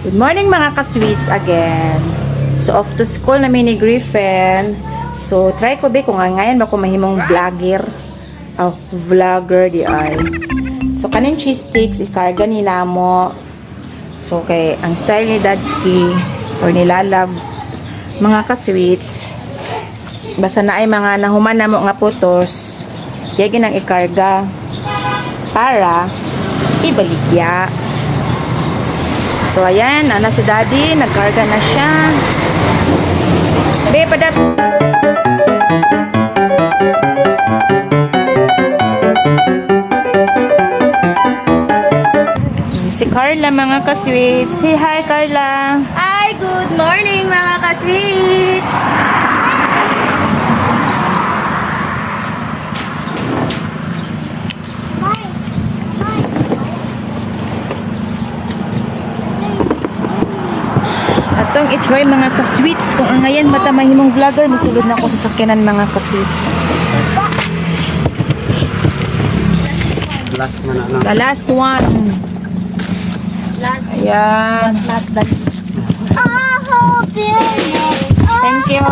Good morning mga ka-sweets again. So off to school na ni Griffin. So try ko ba kung ngayon ba ko mahimong vlogger. Vlogger di ay. So kanin cheese sticks ikarga ni namo. So kay ang style ni Dadski or nila love mga ka-sweets. Basta na ay mga nahuman na mo nga putos. Yagi nang ikarga para ibaligya. So, ayan. Ana si Daddy. Nagkarga na siya. Be, pada... Si Carla, mga ka-sweets. Say hi, Carla. Hi, good morning mga ka-sweets! Atong i-try mga ka-sweets. Kung ang ngayon mata mahimong vlogger, misulod na ako sa sakyanan mga ka-sweets. Last man na lang. The last one. Ayan. Thank you.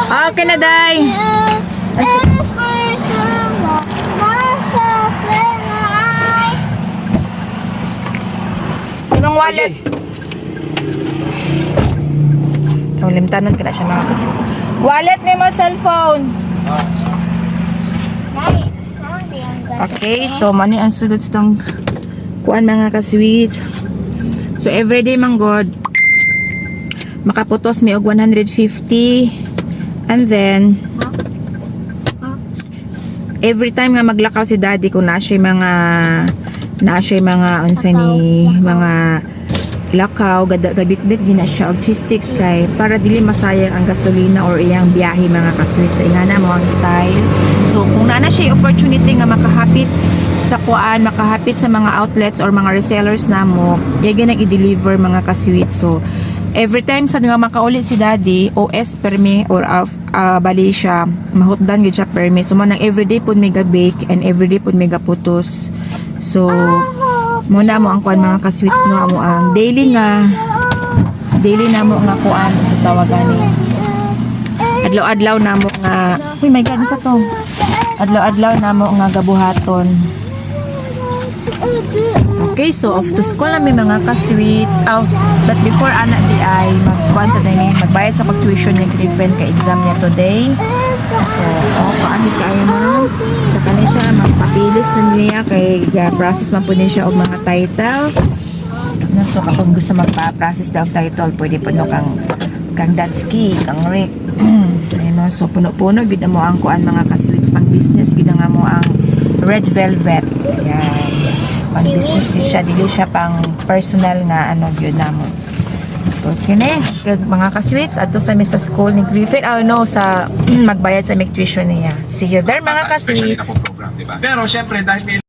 Okay na, Day. Ibang wallet. Limtanon ka na siya mga ka-sweets. Wallet ni mo cellphone. Okay, so mani ang sulod sa itong kuan mga ka-sweets. So everyday man god makaputos mi og 150 and then every time nga maglakaw si Daddy kung na siya mga unsa ni mga lakaw gabik-bik din na siya og cheese sticks kay para dili masayang ang gasolina or iyang biyahe mga ka-sweets. So ingana mo ang style. So kung na siya opportunity nga makahapit sa kuan, makahapit sa mga outlets or mga resellers namo, yagi nang i-deliver mga ka-sweets. So every time sa nga makauli si Daddy OS permi or bali siya mahutdan gyud siya permi. So man everyday pud may ga-bake and everyday pud may ga-putos. So muna mo ang kuan mga ka-sweets no amo ang daily na mo nga kuan sa tawagan ni adlaw-adlaw na mo nga uy my god sa to adlaw-adlaw na mo nga gabuhaton. Okay, so off to school na may mga ka-sweets but before anak di ay magkuan sa dami magbayad sa pag-tuition ni Griffin ka exam niya today. So paano kayo mo sa kanila siya magpapilis na niya kay process man po niya siya og mga title no, so kapag gusto magpa-process daw title pwede po no kang Dadski kang Rick no, so puno-puno gid mo ang kuan mga ka-sweets pang business gid nga mo ang red velvet yan pang business gid siya dili siya pang personal nga ano gyud namo. Okay na mga ka-sweets ato sa sa school ni Griffin sa magbayad sa tuition niya. See you there mga ka-sweets. Pero syempre dahil